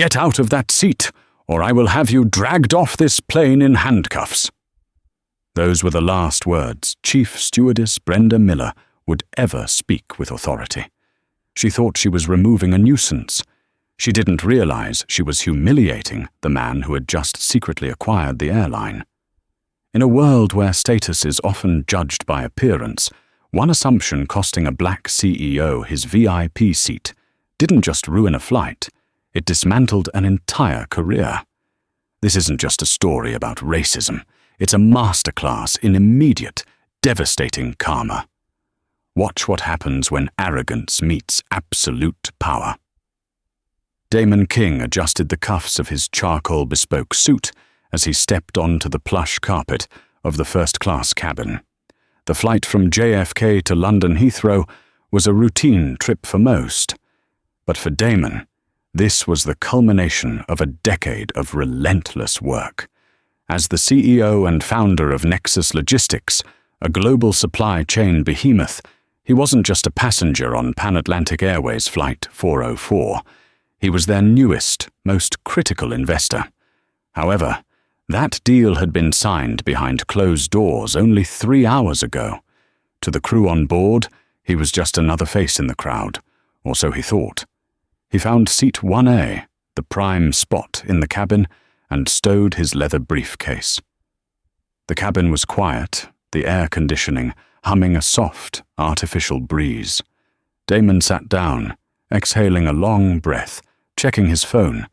Get out of that seat, or I will have you dragged off this plane in handcuffs." Those were the last words Chief Stewardess Brenda Miller would ever speak with authority. She thought she was removing a nuisance. She didn't realize she was humiliating the man who had just secretly acquired the airline. In a world where status is often judged by appearance, one assumption costing a black CEO his VIP seat didn't just ruin a flight, it dismantled an entire career. This isn't just a story about racism, it's a masterclass in immediate, devastating karma. Watch what happens when arrogance meets absolute power. Damon King adjusted the cuffs of his charcoal bespoke suit as he stepped onto the plush carpet of the first-class cabin. The flight from JFK to London Heathrow was a routine trip for most. But for Damon, this was the culmination of a decade of relentless work. As the CEO and founder of Nexus Logistics, a global supply chain behemoth, he wasn't just a passenger on Pan Atlantic Airways Flight 404. He was their newest, most critical investor. However, that deal had been signed behind closed doors only 3 hours ago. To the crew on board, he was just another face in the crowd, or so he thought. He found seat 1A, the prime spot in the cabin, and stowed his leather briefcase. The cabin was quiet, the air conditioning humming a soft, artificial breeze. Damon sat down, exhaling a long breath, checking his phone.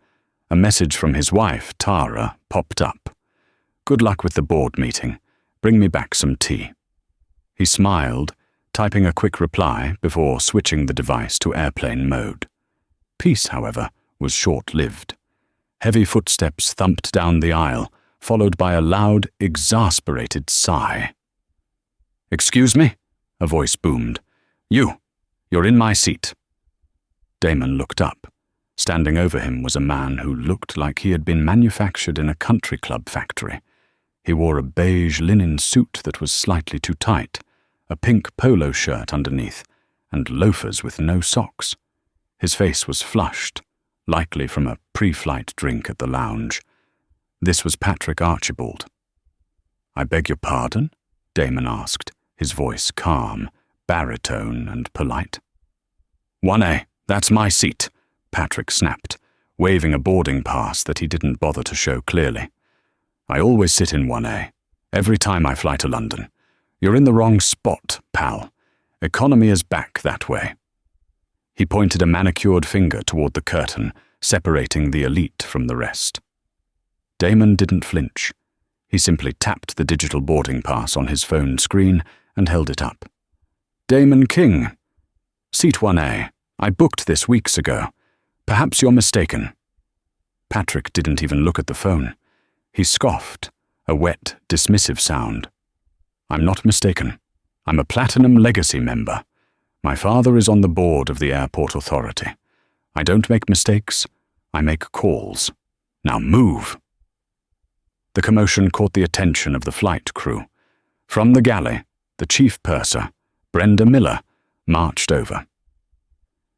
A message from his wife, Tara, popped up. "Good luck with the board meeting. Bring me back some tea." He smiled, typing a quick reply before switching the device to airplane mode. Peace, however, was short-lived. Heavy footsteps thumped down the aisle, followed by a loud, exasperated sigh. "Excuse me?" a voice boomed. You're in my seat." Damon looked up. Standing over him was a man who looked like he had been manufactured in a country club factory. He wore a beige linen suit that was slightly too tight, a pink polo shirt underneath, and loafers with no socks. His face was flushed, likely from a pre-flight drink at the lounge. This was Patrick Archibald. "I beg your pardon?" Damon asked, his voice calm, baritone and polite. "1A, that's my seat," Patrick snapped, waving a boarding pass that he didn't bother to show clearly. "I always sit in 1A, every time I fly to London. You're in the wrong spot, pal. Economy is back that way." He pointed a manicured finger toward the curtain, separating the elite from the rest. Damon didn't flinch. He simply tapped the digital boarding pass on his phone screen and held it up. "Damon King. Seat 1A. I booked this weeks ago. Perhaps you're mistaken." Patrick didn't even look at the phone. He scoffed, a wet, dismissive sound. "I'm not mistaken. I'm a Platinum Legacy member. My father is on the board of the airport authority. I don't make mistakes, I make calls. Now move." The commotion caught the attention of the flight crew. From the galley, the chief purser, Brenda Miller, marched over.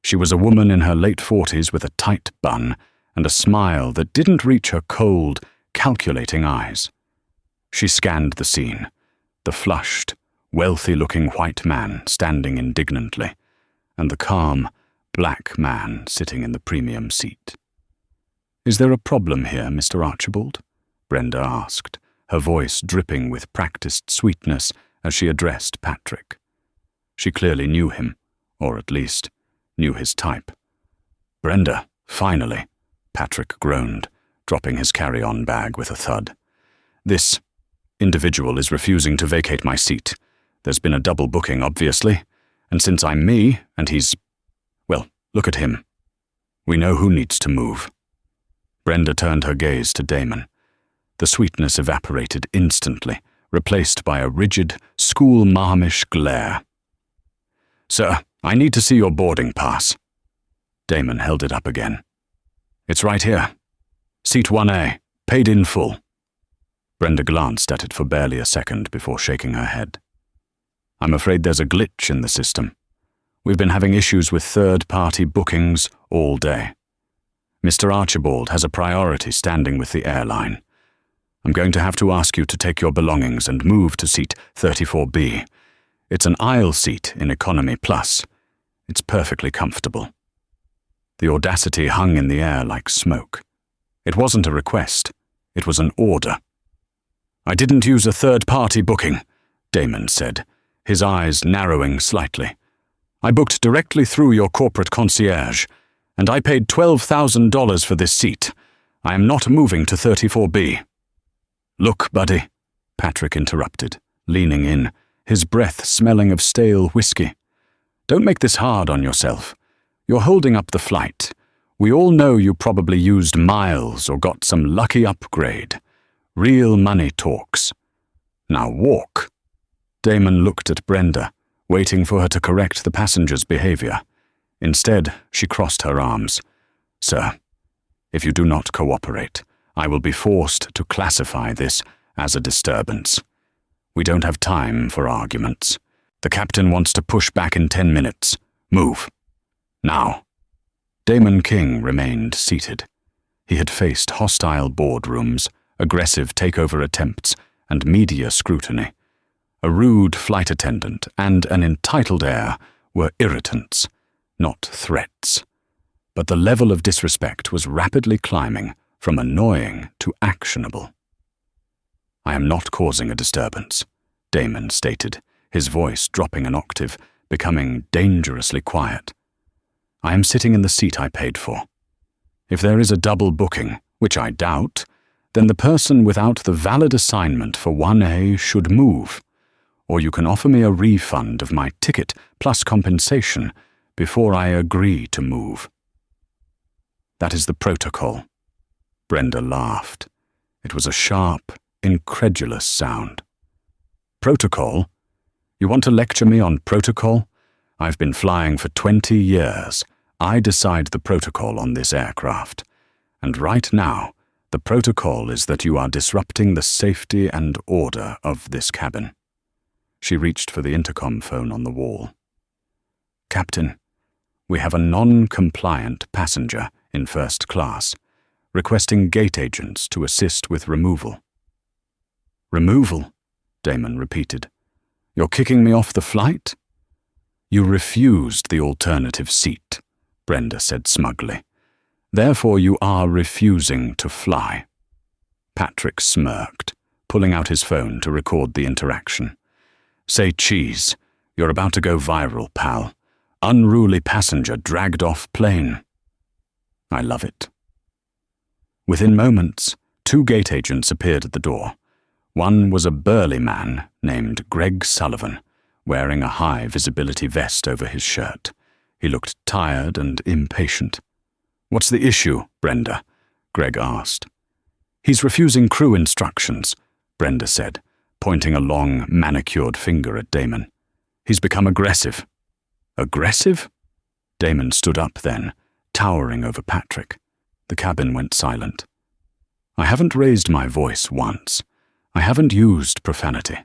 She was a woman in her late 40s with a tight bun and a smile that didn't reach her cold, calculating eyes. She scanned the scene, the flushed, wealthy-looking white man standing indignantly, and the calm, black man sitting in the premium seat. "Is there a problem here, Mr. Archibald?" Brenda asked, her voice dripping with practiced sweetness as she addressed Patrick. She clearly knew him, or at least knew his type. "Brenda, finally," Patrick groaned, dropping his carry-on bag with a thud. "This individual is refusing to vacate my seat. There's been a double booking, obviously, and since I'm me and he's... well, look at him. We know who needs to move." Brenda turned her gaze to Damon. The sweetness evaporated instantly, replaced by a rigid, school-marmish glare. "Sir, I need to see your boarding pass." Damon held it up again. "It's right here. Seat 1A, paid in full." Brenda glanced at it for barely a second before shaking her head. "I'm afraid there's a glitch in the system. We've been having issues with third-party bookings all day." Mr. Archibald has a priority standing with the airline. I'm going to have to ask you to take your belongings and move to seat 34B. It's an aisle seat in Economy Plus. It's perfectly comfortable." The audacity hung in the air like smoke. It wasn't a request. It was an order. "I didn't use a third-party booking," Damon said, his eyes narrowing slightly. "I booked directly through your corporate concierge, and I paid $12,000 for this seat. I am not moving to 34B. "Look, buddy," Patrick interrupted, leaning in, his breath smelling of stale whiskey. "Don't make this hard on yourself. You're holding up the flight. We all know you probably used miles or got some lucky upgrade. Real money talks. Now walk." Damon looked at Brenda, waiting for her to correct the passenger's behavior. Instead, she crossed her arms. "Sir, if you do not cooperate, I will be forced to classify this as a disturbance. We don't have time for arguments. The captain wants to push back in 10 minutes. Move. Now." Damon King remained seated. He had faced hostile boardrooms, aggressive takeover attempts, and media scrutiny. A rude flight attendant and an entitled air were irritants, not threats. But the level of disrespect was rapidly climbing from annoying to actionable. "I am not causing a disturbance," Damon stated, his voice dropping an octave, becoming dangerously quiet. "I am sitting in the seat I paid for. If there is a double booking, which I doubt, then the person without the valid assignment for 1A should move, or you can offer me a refund of my ticket plus compensation before I agree to move." "That is the protocol." Brenda laughed. It was a sharp, incredulous sound. "Protocol? You want to lecture me on protocol? I've been flying for 20 years. I decide the protocol on this aircraft. And right now, the protocol is that you are disrupting the safety and order of this cabin." She reached for the intercom phone on the wall. "Captain, we have a non-compliant passenger in first class, requesting gate agents to assist with removal." "Removal?" Damon repeated. "You're kicking me off the flight?" "You refused the alternative seat," Brenda said smugly. "Therefore you are refusing to fly." Patrick smirked, pulling out his phone to record the interaction. "Say cheese. You're about to go viral, pal. Unruly passenger dragged off plane." "I love it." Within moments, 2 gate agents appeared at the door. One was a burly man named Greg Sullivan, wearing a high-visibility vest over his shirt. He looked tired and impatient. "What's the issue, Brenda?" Greg asked. "He's refusing crew instructions," Brenda said, pointing a long, manicured finger at Damon. "He's become aggressive." "Aggressive?" Damon stood up then, towering over Patrick. The cabin went silent. "I haven't raised my voice once. I haven't used profanity.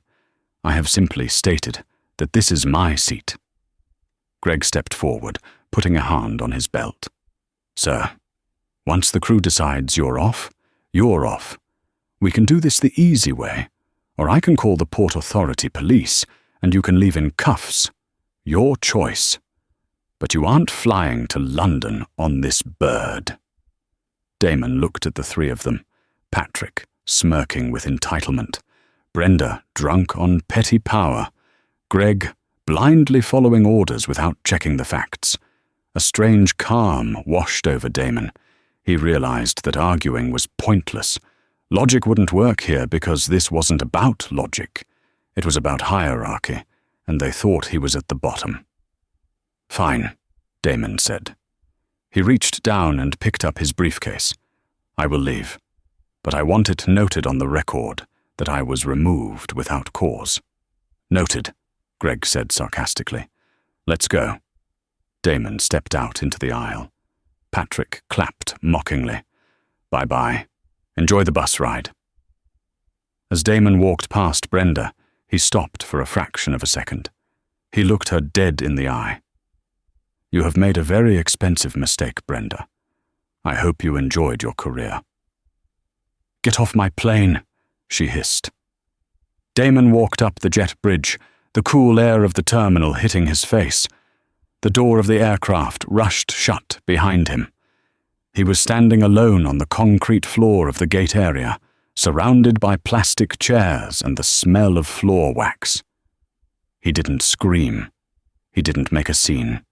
I have simply stated that this is my seat." Greg stepped forward, putting a hand on his belt. "Sir, once the crew decides you're off, you're off. We can do this the easy way, or I can call the Port Authority police and you can leave in cuffs. Your choice. But you aren't flying to London on this bird." Damon looked at the 3 of them, Patrick smirking with entitlement, Brenda drunk on petty power, Greg blindly following orders without checking the facts. A strange calm washed over Damon. He realized that arguing was pointless. Logic wouldn't work here because this wasn't about logic. It was about hierarchy, and they thought he was at the bottom. "Fine," Damon said. He reached down and picked up his briefcase. "I will leave, but I want it noted on the record that I was removed without cause." "Noted," Greg said sarcastically. "Let's go." Damon stepped out into the aisle. Patrick clapped mockingly. "Bye-bye. Enjoy the bus ride." As Damon walked past Brenda, he stopped for a fraction of a second. He looked her dead in the eye. "You have made a very expensive mistake, Brenda. I hope you enjoyed your career." "Get off my plane," she hissed. Damon walked up the jet bridge, the cool air of the terminal hitting his face. The door of the aircraft rushed shut behind him. He was standing alone on the concrete floor of the gate area, surrounded by plastic chairs and the smell of floor wax. He didn't scream. He didn't make a scene.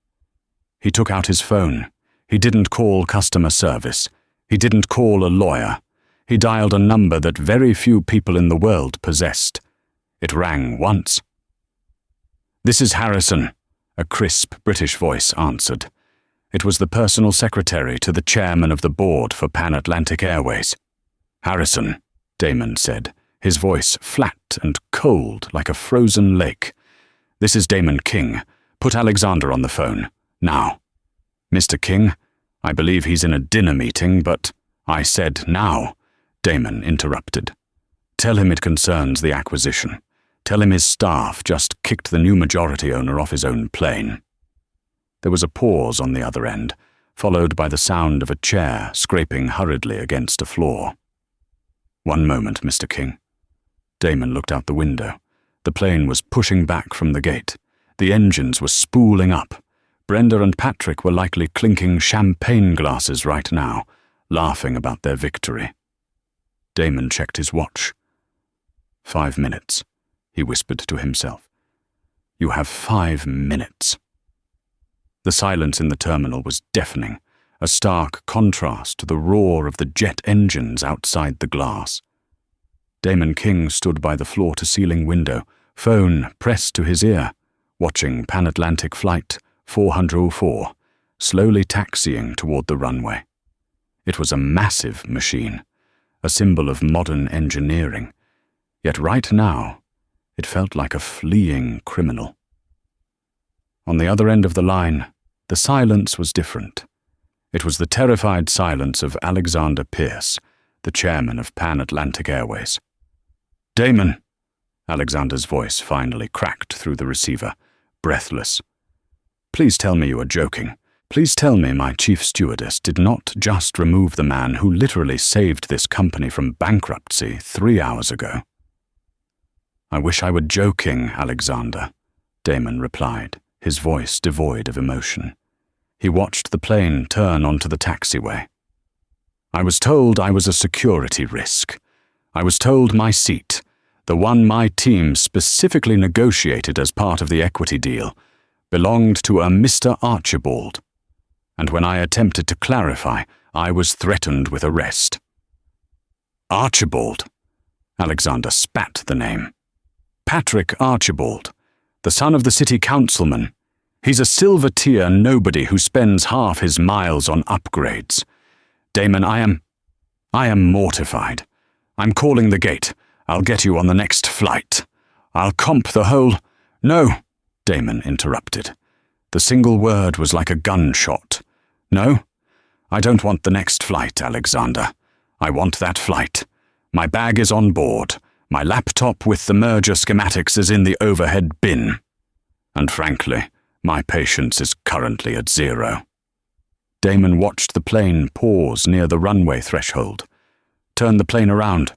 He took out his phone. He didn't call customer service. He didn't call a lawyer. He dialed a number that very few people in the world possessed. It rang once. "This is Harrison," a crisp British voice answered. It was the personal secretary to the chairman of the board for Pan Atlantic Airways. "Harrison," Damon said, his voice flat and cold like a frozen lake. "This is Damon King. Put Alexander on the phone. Now." "Mr. King, I believe he's in a dinner meeting, but—" "I said now," Damon interrupted. "Tell him it concerns the acquisition. Tell him his staff just kicked the new majority owner off his own plane." There was a pause on the other end, followed by the sound of a chair scraping hurriedly against a floor. "One moment, Mr. King." Damon looked out the window. The plane was pushing back from the gate. The engines were spooling up. Brenda and Patrick were likely clinking champagne glasses right now, laughing about their victory. Damon checked his watch. 5 minutes, he whispered to himself. "You have 5 minutes." The silence in the terminal was deafening, a stark contrast to the roar of the jet engines outside the glass. Damon King stood by the floor-to-ceiling window, phone pressed to his ear, watching Pan Atlantic Flight 404 slowly taxiing toward the runway. It was a massive machine, a symbol of modern engineering, yet right now it felt like a fleeing criminal. On the other end of the line, the silence was different. It was the terrified silence of Alexander Pierce, the chairman of Pan Atlantic Airways. "Damon," Alexander's voice finally cracked through the receiver, breathless. "Please tell me you are joking. Please tell me my chief stewardess did not just remove the man who literally saved this company from bankruptcy 3 hours ago." "I wish I were joking, Alexander," Damon replied, his voice devoid of emotion. He watched the plane turn onto the taxiway. "I was told I was a security risk. I was told my seat, the one my team specifically negotiated as part of the equity deal, belonged to a Mr. Archibald. And when I attempted to clarify, I was threatened with arrest." "Archibald?" Alexander spat the name. "Patrick Archibald, the son of the city councilman. He's a silver-tier nobody who spends half his miles on upgrades. Damon, I am mortified. I'm calling the gate. I'll get you on the next flight. I'll comp the whole—" "No," Damon interrupted. The single word was like a gunshot. "No, I don't want the next flight, Alexander. I want that flight. My bag is on board. My laptop with the merger schematics is in the overhead bin. And frankly, my patience is currently at 0. Damon watched the plane pause near the runway threshold. Turn the plane around.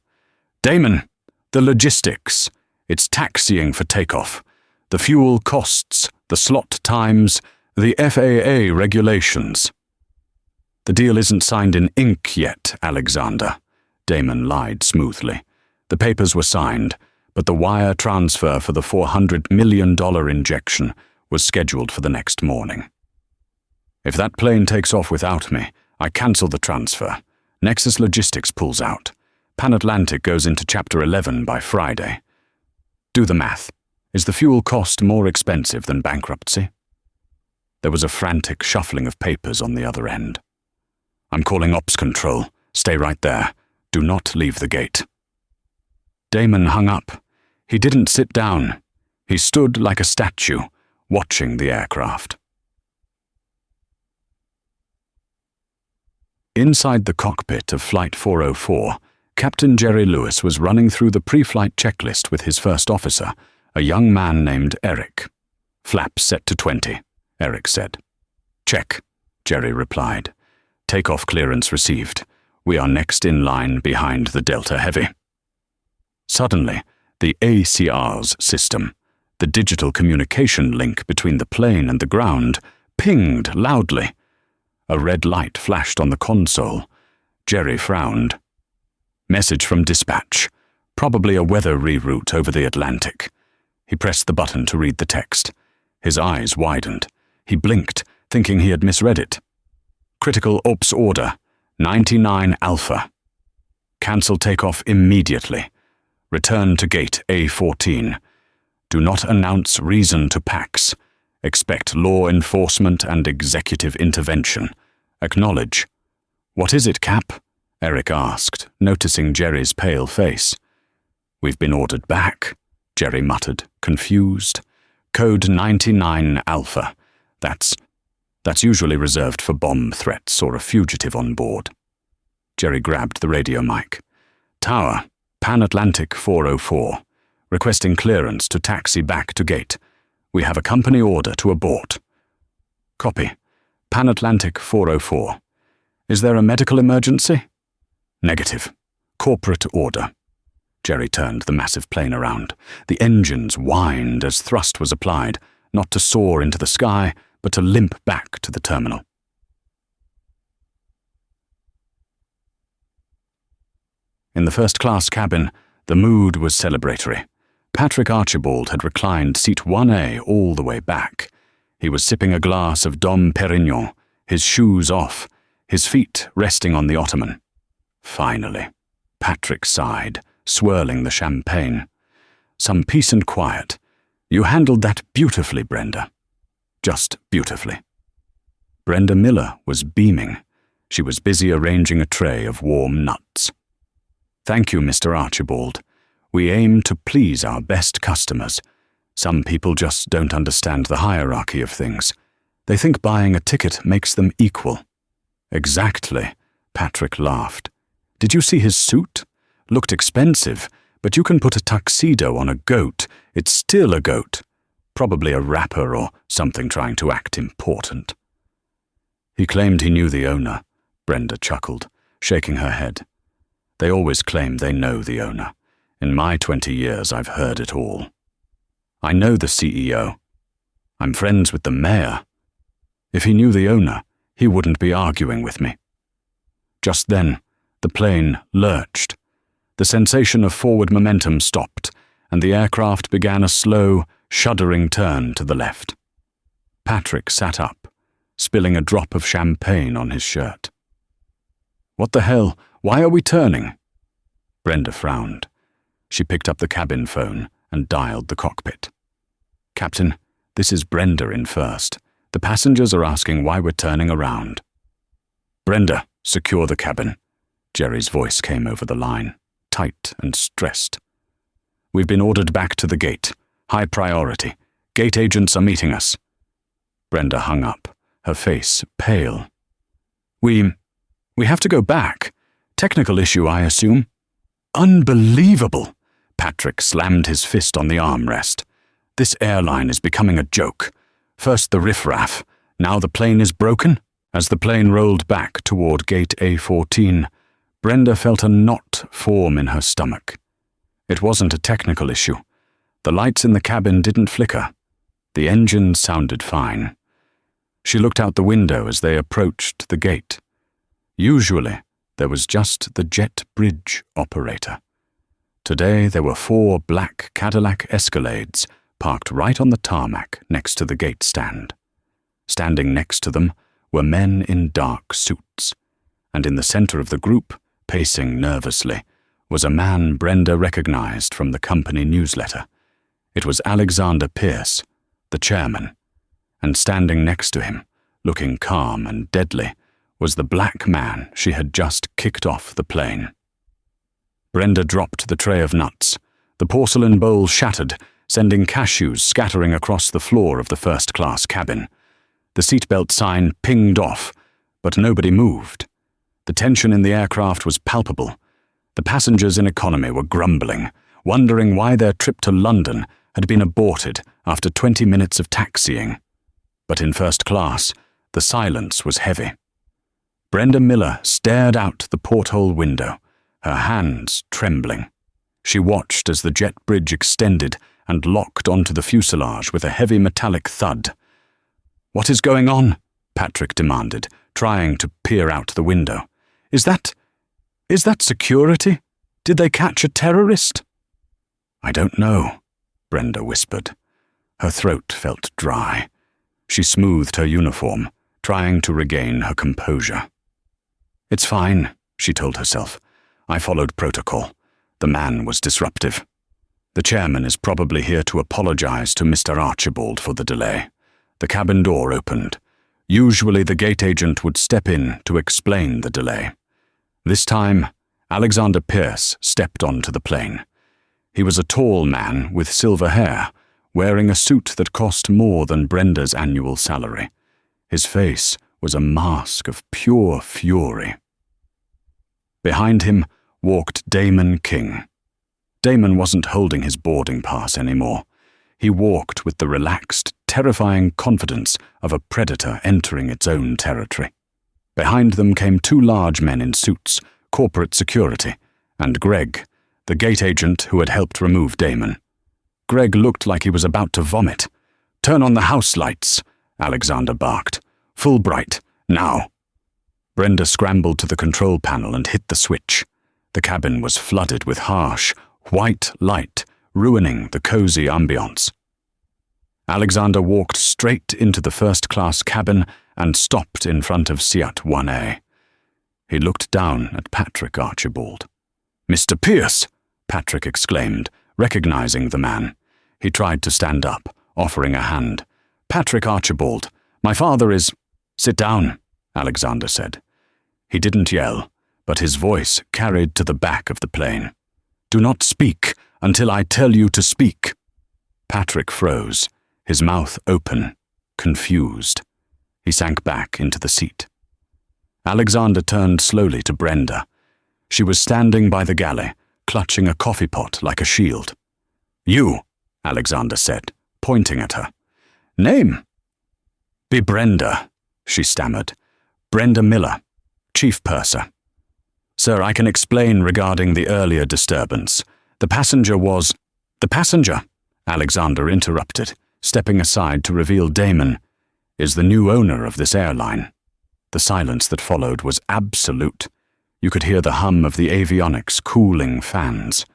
"Damon, the logistics. It's taxiing for takeoff. The fuel costs, the slot times, the FAA regulations." "The deal isn't signed in ink yet, Alexander," Damon lied smoothly. "The papers were signed, but the wire transfer for the $400 million injection was scheduled for the next morning. If that plane takes off without me, I cancel the transfer. Nexus Logistics pulls out. Pan Atlantic goes into Chapter 11 by Friday. Do the math. Is the fuel cost more expensive than bankruptcy?" There was a frantic shuffling of papers on the other end. "I'm calling Ops Control. Stay right there. Do not leave the gate." Damon hung up. He didn't sit down. He stood like a statue, watching the aircraft. Inside the cockpit of Flight 404, Captain Jerry Lewis was running through the pre-flight checklist with his first officer, a young man named Eric. "Flaps set to 20, Eric said. "Check," Jerry replied. Takeoff clearance received. We are next in line behind the Delta Heavy. Suddenly, the ACR's system, the digital communication link between the plane and the ground, pinged loudly. A red light flashed on the console. Jerry frowned. Message from dispatch. Probably a weather reroute over the Atlantic. He pressed the button to read the text. His eyes widened. He blinked, thinking he had misread it. Critical ops order, 99 Alpha. Cancel takeoff immediately. Return to gate A14. Do not announce reason to PAX. Expect law enforcement and executive intervention. Acknowledge. What is it, Cap? Eric asked, noticing Jerry's pale face. We've been ordered back, Jerry muttered, confused. Code 99 Alpha. That's usually reserved for bomb threats or a fugitive on board. Jerry grabbed the radio mic. Tower, Pan Atlantic 404. Requesting clearance to taxi back to gate. We have a company order to abort. Copy. Pan Atlantic 404. Is there a medical emergency? Negative. Corporate order. Jerry turned the massive plane around. The engines whined as thrust was applied, not to soar into the sky, but to limp back to the terminal. In the first-class cabin, the mood was celebratory. Patrick Archibald had reclined seat 1A all the way back. He was sipping a glass of Dom Perignon, his shoes off, his feet resting on the ottoman. Finally, Patrick sighed, swirling the champagne. Some peace and quiet. You handled that beautifully, Brenda. Just beautifully. Brenda Miller was beaming. She was busy arranging a tray of warm nuts. Thank you, Mr. Archibald. We aim to please our best customers. Some people just don't understand the hierarchy of things. They think buying a ticket makes them equal. Exactly, Patrick laughed. Did you see his suit? Looked expensive, but you can put a tuxedo on a goat. It's still a goat. Probably a rapper or something trying to act important. He claimed he knew the owner, Brenda chuckled, shaking her head. They always claim they know the owner. In my 20 years, I've heard it all. I know the CEO. I'm friends with the mayor. If he knew the owner, he wouldn't be arguing with me. Just then, the plane lurched. The sensation of forward momentum stopped, and the aircraft began a slow, shuddering turn to the left. Patrick sat up, spilling a drop of champagne on his shirt. What the hell? Why are we turning? Brenda frowned. She picked up the cabin phone and dialed the cockpit. Captain, this is Brenda in first. The passengers are asking why we're turning around. Brenda, secure the cabin. Jerry's voice came over the line, tight and stressed. We've been ordered back to the gate. High priority. Gate agents are meeting us. Brenda hung up, her face pale. We have to go back. Technical issue, I assume. Unbelievable! Patrick slammed his fist on the armrest. This airline is becoming a joke. First the riffraff, now the plane is broken? As the plane rolled back toward gate A14, Brenda felt a knot form in her stomach. It wasn't a technical issue. The lights in the cabin didn't flicker. The engine sounded fine. She looked out the window as they approached the gate. Usually, there was just the jet bridge operator. Today, there were 4 black Cadillac Escalades parked right on the tarmac next to the gate stand. Standing next to them were men in dark suits, and in the center of the group, pacing nervously, was a man Brenda recognized from the company newsletter. It was Alexander Pierce, the chairman, and standing next to him, looking calm and deadly, was the black man she had just kicked off the plane. Brenda dropped the tray of nuts. The porcelain bowl shattered, sending cashews scattering across the floor of the first-class cabin. The seatbelt sign pinged off, but nobody moved. The tension in the aircraft was palpable. The passengers in economy were grumbling, wondering why their trip to London had been aborted after 20 minutes of taxiing. But in first class, the silence was heavy. Brenda Miller stared out the porthole window, her hands trembling. She watched as the jet bridge extended and locked onto the fuselage with a heavy metallic thud. "What is going on?" Patrick demanded, trying to peer out the window. Is that security? Did they catch a terrorist?" "I don't know," Brenda whispered. Her throat felt dry. She smoothed her uniform, trying to regain her composure. "It's fine," she told herself. "I followed protocol. The man was disruptive. The chairman is probably here to apologize to Mr. Archibald for the delay." The cabin door opened. Usually the gate agent would step in to explain the delay. This time, Alexander Pierce stepped onto the plane. He was a tall man with silver hair, wearing a suit that cost more than Brenda's annual salary. His face was a mask of pure fury. Behind him walked Damon King. Damon wasn't holding his boarding pass anymore. He walked with the relaxed, terrifying confidence of a predator entering its own territory. Behind them came two large men in suits, corporate security, and Greg, the gate agent who had helped remove Damon. Greg looked like he was about to vomit. "Turn on the house lights," Alexander barked. "Full bright, now." Brenda scrambled to the control panel and hit the switch. The cabin was flooded with harsh, white light, ruining the cozy ambience. Alexander walked straight into the first-class cabin and stopped in front of Seat 1A. He looked down at Patrick Archibald. "Mr. Pierce!" Patrick exclaimed, recognizing the man. He tried to stand up, offering a hand. "Patrick Archibald, my father is—" "Sit down," Alexander said. He didn't yell, but his voice carried to the back of the plane. "Do not speak until I tell you to speak." Patrick froze, his mouth open, confused. He sank back into the seat. Alexander turned slowly to Brenda. She was standing by the galley, clutching a coffee pot like a shield. "You," Alexander said, pointing at her. "Name?" "Be Brenda," she stammered. "Brenda Miller, Chief Purser." "Sir, I can explain regarding the earlier disturbance. The passenger was—" "The passenger," Alexander interrupted, stepping aside to reveal Damon, "is the new owner of this airline." The silence that followed was absolute. You could hear the hum of the avionics cooling fans.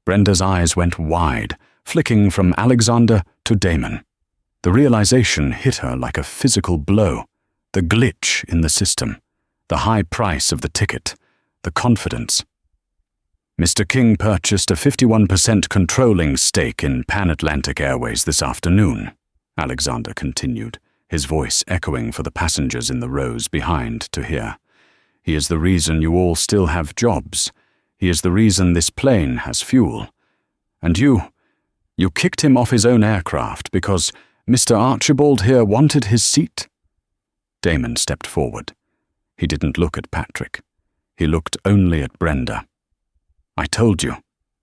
Brenda's eyes went wide, flicking from Alexander to Damon. The realization hit her like a physical blow. The glitch in the system, the high price of the ticket, the confidence. "Mr. King purchased a 51% controlling stake in Pan Atlantic Airways this afternoon," Alexander continued, his voice echoing for the passengers in the rows behind to hear. "He is the reason you all still have jobs. He is the reason this plane has fuel. And you kicked him off his own aircraft because Mr. Archibald here wanted his seat?" Damon stepped forward. He didn't look at Patrick. He looked only at Brenda. "I told you,"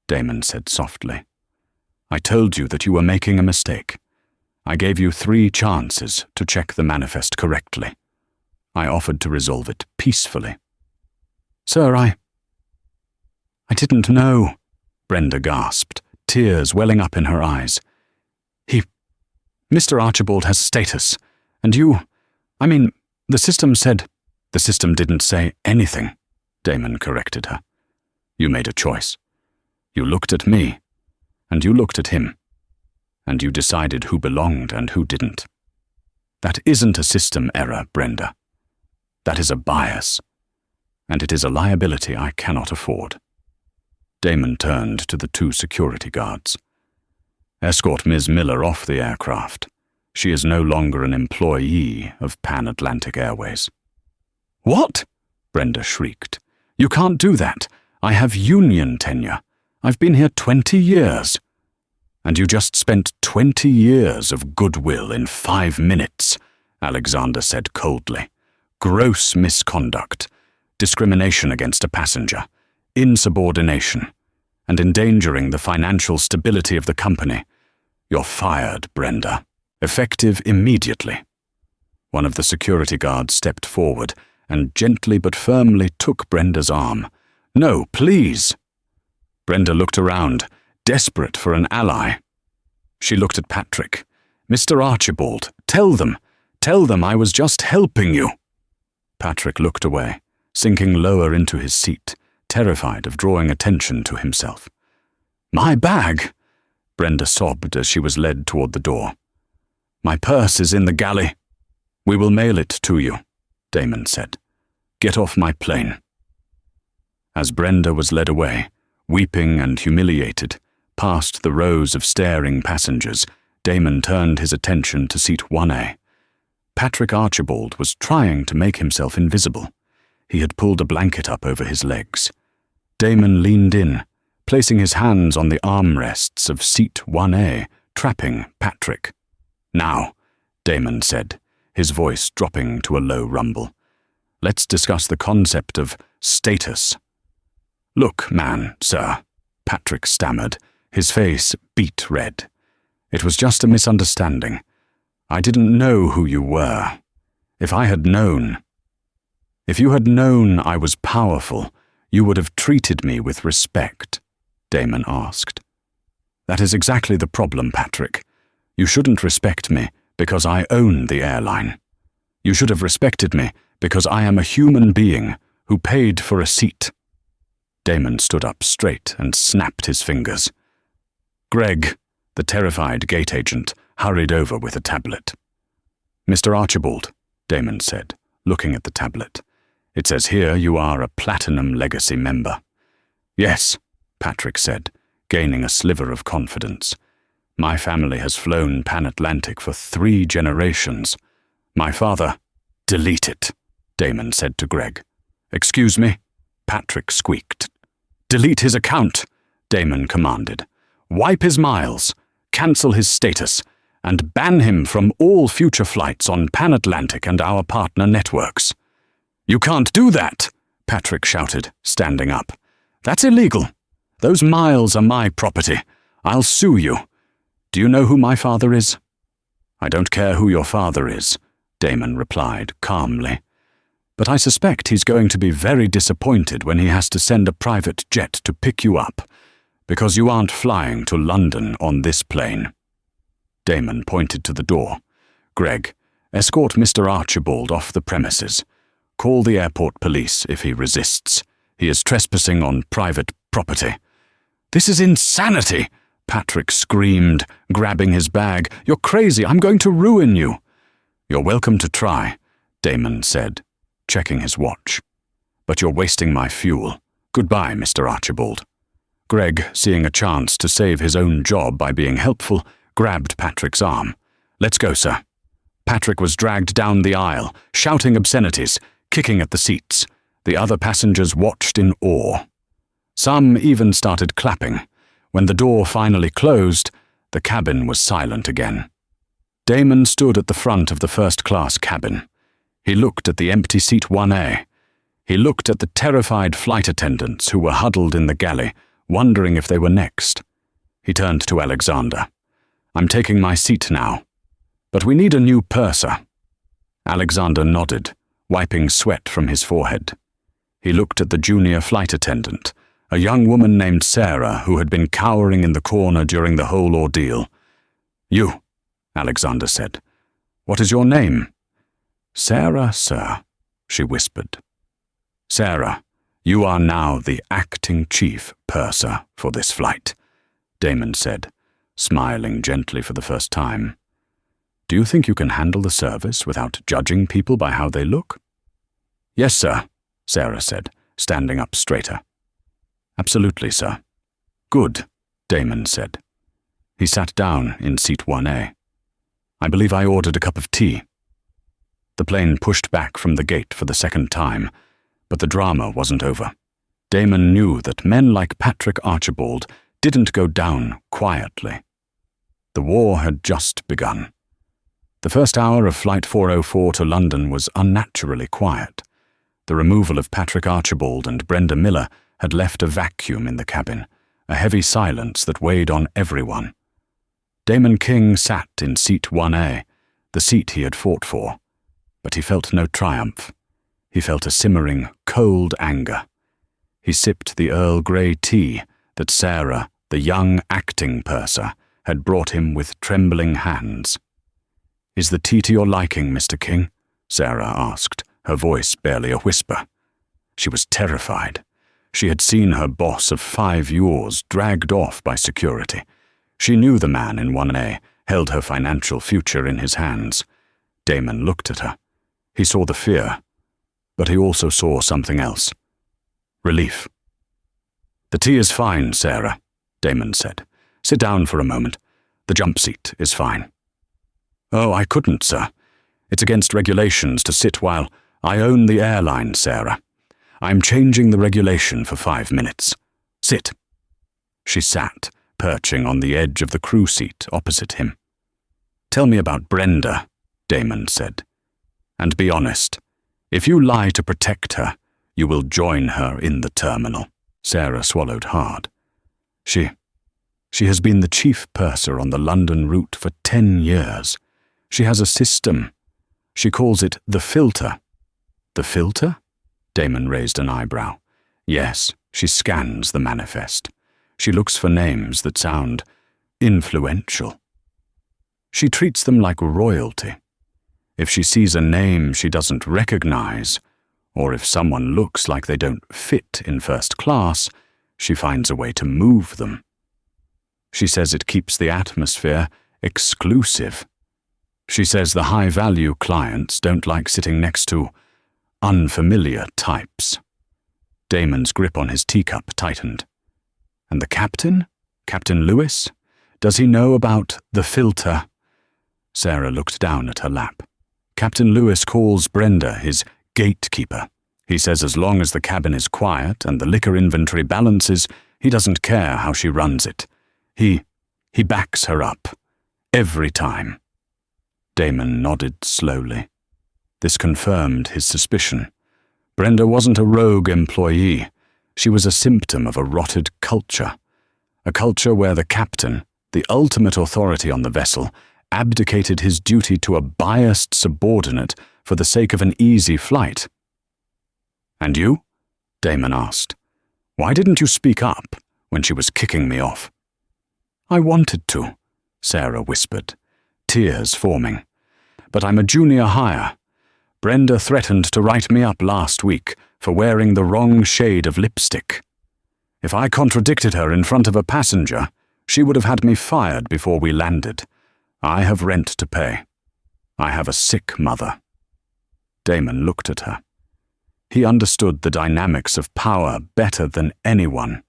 Damon said softly. "I told you that you were making a mistake. I gave you 3 chances to check the manifest correctly. I offered to resolve it peacefully." "Sir, I didn't know," Brenda gasped, tears welling up in her eyes. Mr. Archibald has status, and the system said—" "The system didn't say anything," Damon corrected her. "You made a choice. You looked at me, and you looked at him, and you decided who belonged and who didn't. That isn't a system error, Brenda. That is a bias, and it is a liability I cannot afford." Damon turned to the 2 security guards. "Escort Ms. Miller off the aircraft. She is no longer an employee of Pan Atlantic Airways." "What?" Brenda shrieked. "You can't do that. I have union tenure. I've been here 20 years. "And you just spent 20 years of goodwill in 5 minutes, Alexander said coldly. "Gross misconduct, discrimination against a passenger, insubordination, and endangering the financial stability of the company. You're fired, Brenda. Effective immediately." One of the security guards stepped forward and gently but firmly took Brenda's arm. "No, please." Brenda looked around, desperate for an ally. She looked at Patrick. "Mr. Archibald, tell them I was just helping you." Patrick looked away, sinking lower into his seat, terrified of drawing attention to himself. "My bag!" Brenda sobbed as she was led toward the door. "My purse is in the galley." "We will mail it to you," Damon said. "Get off my plane." As Brenda was led away, weeping and humiliated, past the rows of staring passengers, Damon turned his attention to seat 1A. Patrick Archibald was trying to make himself invisible. He had pulled a blanket up over his legs. Damon leaned in, placing his hands on the armrests of seat 1A, trapping Patrick. "Now," Damon said, his voice dropping to a low rumble, "let's discuss the concept of status." "Look, man, sir," Patrick stammered, his face beet red. "It was just a misunderstanding. I didn't know who you were. If you had known I was powerful, you would have treated me with respect," Damon asked. "That is exactly the problem, Patrick. You shouldn't respect me because I own the airline. You should have respected me because I am a human being who paid for a seat." Damon stood up straight and snapped his fingers. Greg, the terrified gate agent, hurried over with a tablet. "Mr. Archibald," Damon said, looking at the tablet. "It says here you are a Platinum Legacy member." "Yes," Patrick said, gaining a sliver of confidence. "My family has flown Pan-Atlantic for 3 generations. My father—" "Delete it," Damon said to Greg. "Excuse me?" Patrick squeaked. "Delete his account," Damon commanded. "Wipe his miles, cancel his status, and ban him from all future flights on Pan-Atlantic and our partner networks." "You can't do that," Patrick shouted, standing up. "That's illegal. Those miles are my property. I'll sue you. Do you know who my father is?" "I don't care who your father is," Damon replied calmly. "But I suspect he's going to be very disappointed when he has to send a private jet to pick you up, because you aren't flying to London on this plane." Damon pointed to the door. "Greg, escort Mr. Archibald off the premises. Call the airport police if he resists. He is trespassing on private property." "This is insanity!" Patrick screamed, grabbing his bag. "You're crazy! I'm going to ruin you!" "You're welcome to try," Damon said, checking his watch. "But you're wasting my fuel. Goodbye, Mr. Archibald." Greg, seeing a chance to save his own job by being helpful, grabbed Patrick's arm. "Let's go, sir." Patrick was dragged down the aisle, shouting obscenities, kicking at the seats. The other passengers watched in awe. Some even started clapping. When the door finally closed, the cabin was silent again. Damon stood at the front of the first-class cabin. He looked at the empty seat 1A. He looked at the terrified flight attendants who were huddled in the galley, wondering if they were next. He turned to Alexander. "I'm taking my seat now. But we need a new purser." Alexander nodded, wiping sweat from his forehead. He looked at the junior flight attendant, a young woman named Sarah who had been cowering in the corner during the whole ordeal. "You," Alexander said. "What is your name?" "Sarah, sir," she whispered. "Sarah, you are now the acting chief purser for this flight," Damon said, smiling gently for the first time. "Do you think you can handle the service without judging people by how they look?" "Yes, sir," Sarah said, standing up straighter. "Absolutely, sir." "Good," Damon said. He sat down in seat 1A. "I believe I ordered a cup of tea." The plane pushed back from the gate for the second time, but the drama wasn't over. Damon knew that men like Patrick Archibald didn't go down quietly. The war had just begun. The first hour of Flight 404 to London was unnaturally quiet. The removal of Patrick Archibald and Brenda Miller had left a vacuum in the cabin, a heavy silence that weighed on everyone. Damon King sat in seat 1A, the seat he had fought for, but he felt no triumph. He felt a simmering, cold anger. He sipped the Earl Grey tea that Sarah, the young acting purser, had brought him with trembling hands. "Is the tea to your liking, Mr. King?" Sarah asked, her voice barely a whisper. She was terrified. She had seen her boss of 5 years dragged off by security. She knew the man in 1A held her financial future in his hands. Damon looked at her. He saw the fear, but he also saw something else. Relief. "The tea is fine, Sarah," Damon said. "Sit down for a moment. The jump seat is fine." "Oh, I couldn't, sir. It's against regulations to sit while I own the airline, Sarah. I'm changing the regulation for 5 minutes. Sit." She sat, perching on the edge of the crew seat opposite him. "Tell me about Brenda," Damon said. "And be honest. If you lie to protect her, you will join her in the terminal." Sarah swallowed hard. She has been the chief purser on the London route for 10 years. She has a system. She calls it the filter. "The filter?" Damon raised an eyebrow. "Yes, she scans the manifest. She looks for names that sound influential. She treats them like royalty. If she sees a name she doesn't recognize, or if someone looks like they don't fit in first class, she finds a way to move them. She says it keeps the atmosphere exclusive. She says the high-value clients don't like sitting next to unfamiliar types." Damon's grip on his teacup tightened. "And the captain? Captain Lewis? Does he know about the filter?" Sarah looked down at her lap. "Captain Lewis calls Brenda his gatekeeper. He says as long as the cabin is quiet and the liquor inventory balances, he doesn't care how she runs it. He backs her up. Every time." Damon nodded slowly. This confirmed his suspicion. Brenda wasn't a rogue employee. She was a symptom of a rotted culture. A culture where the captain, the ultimate authority on the vessel, abdicated his duty to a biased subordinate for the sake of an easy flight. "And you?" Damon asked. "Why didn't you speak up when she was kicking me off?" "I wanted to," Sarah whispered, tears forming. "But I'm a junior hire. Brenda threatened to write me up last week for wearing the wrong shade of lipstick. If I contradicted her in front of a passenger, she would have had me fired before we landed. I have rent to pay. I have a sick mother." Damon looked at her. He understood the dynamics of power better than anyone.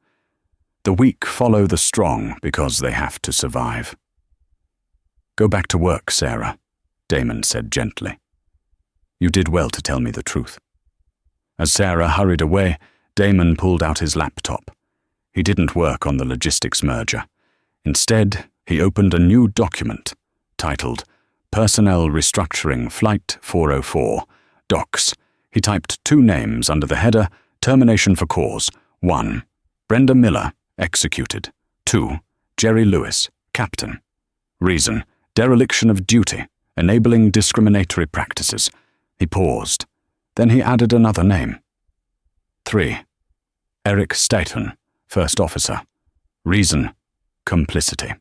The weak follow the strong because they have to survive. "Go back to work, Sarah," Damon said gently. "You did well to tell me the truth." As Sarah hurried away, Damon pulled out his laptop. He didn't work on the logistics merger. Instead, he opened a new document titled Personnel Restructuring Flight 404, Docs. He typed 2 names under the header, Termination for Cause. 1. Brenda Miller, executed. 2. Jerry Lewis, captain. Reason, dereliction of duty, enabling discriminatory practices. He paused. Then he added another name. 3. Eric Staton, first officer. Reason, complicity.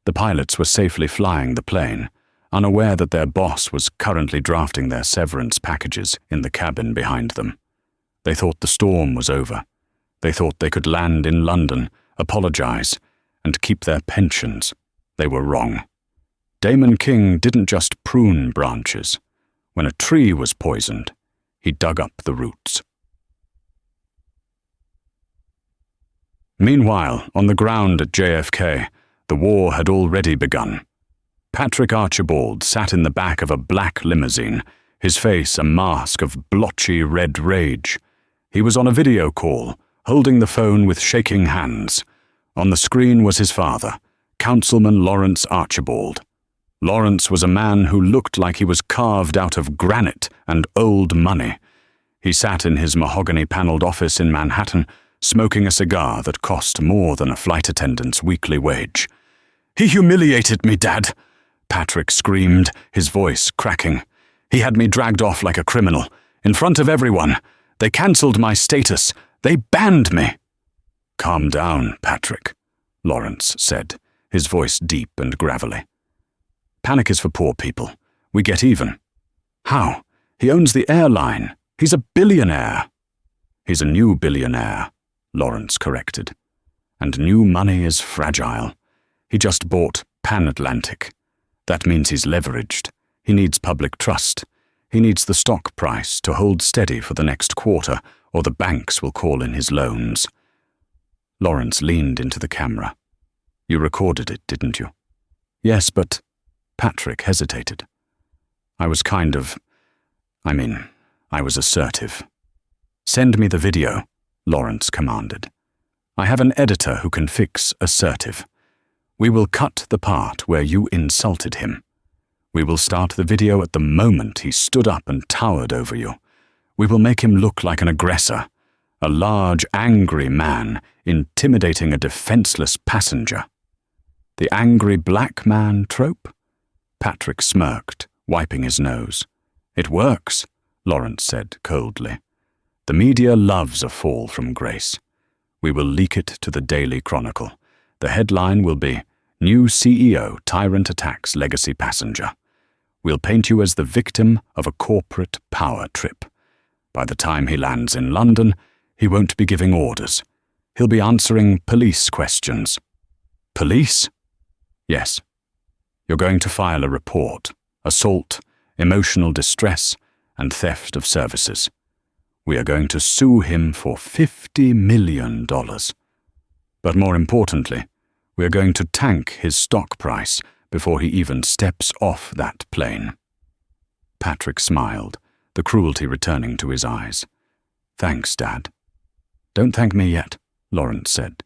The pilots were safely flying the plane, unaware that their boss was currently drafting their severance packages in the cabin behind them. They thought the storm was over. They thought they could land in London, apologize, and keep their pensions. They were wrong. Damon King didn't just prune branches. When a tree was poisoned, he dug up the roots. Meanwhile, on the ground at JFK, the war had already begun. Patrick Archibald sat in the back of a black limousine, his face a mask of blotchy red rage. He was on a video call, holding the phone with shaking hands. On the screen was his father, Councilman Lawrence Archibald. Lawrence was a man who looked like he was carved out of granite and old money. He sat in his mahogany-paneled office in Manhattan, smoking a cigar that cost more than a flight attendant's weekly wage. "He humiliated me, Dad," Patrick screamed, his voice cracking. "He had me dragged off like a criminal, In front of everyone. They cancelled my status. They banned me." "Calm down, Patrick," Lawrence said, his voice deep and gravelly. "Panic is for poor people. We get even." "How? He owns the airline. He's a billionaire." "He's a new billionaire," Lawrence corrected. "And new money is fragile. He just bought Pan-Atlantic. That means he's leveraged. He needs public trust. He needs the stock price to hold steady for the next quarter, or the banks will call in his loans." Lawrence leaned into the camera. "You recorded it, didn't you?" "Yes, but—" Patrick hesitated. I was assertive." "Send me the video," Lawrence commanded. "I have an editor who can fix assertive. We will cut the part where you insulted him. We will start the video at the moment he stood up and towered over you. We will make him look like an aggressor, a large, angry man intimidating a defenseless passenger. The angry black man trope?" Patrick smirked, wiping his nose. "It works," Lawrence said coldly. "The media loves a fall from grace. We will leak it to the Daily Chronicle. The headline will be, 'New CEO Tyrant Attacks Legacy Passenger.' We'll paint you as the victim of a corporate power trip. By the time he lands in London, he won't be giving orders. He'll be answering police questions." "Police?" "Yes. You're going to file a report. Assault, emotional distress, and theft of services. We are going to sue him for $50 million. But more importantly, we are going to tank his stock price before he even steps off that plane." Patrick smiled, the cruelty returning to his eyes. "Thanks, Dad." "Don't thank me yet," Lawrence said.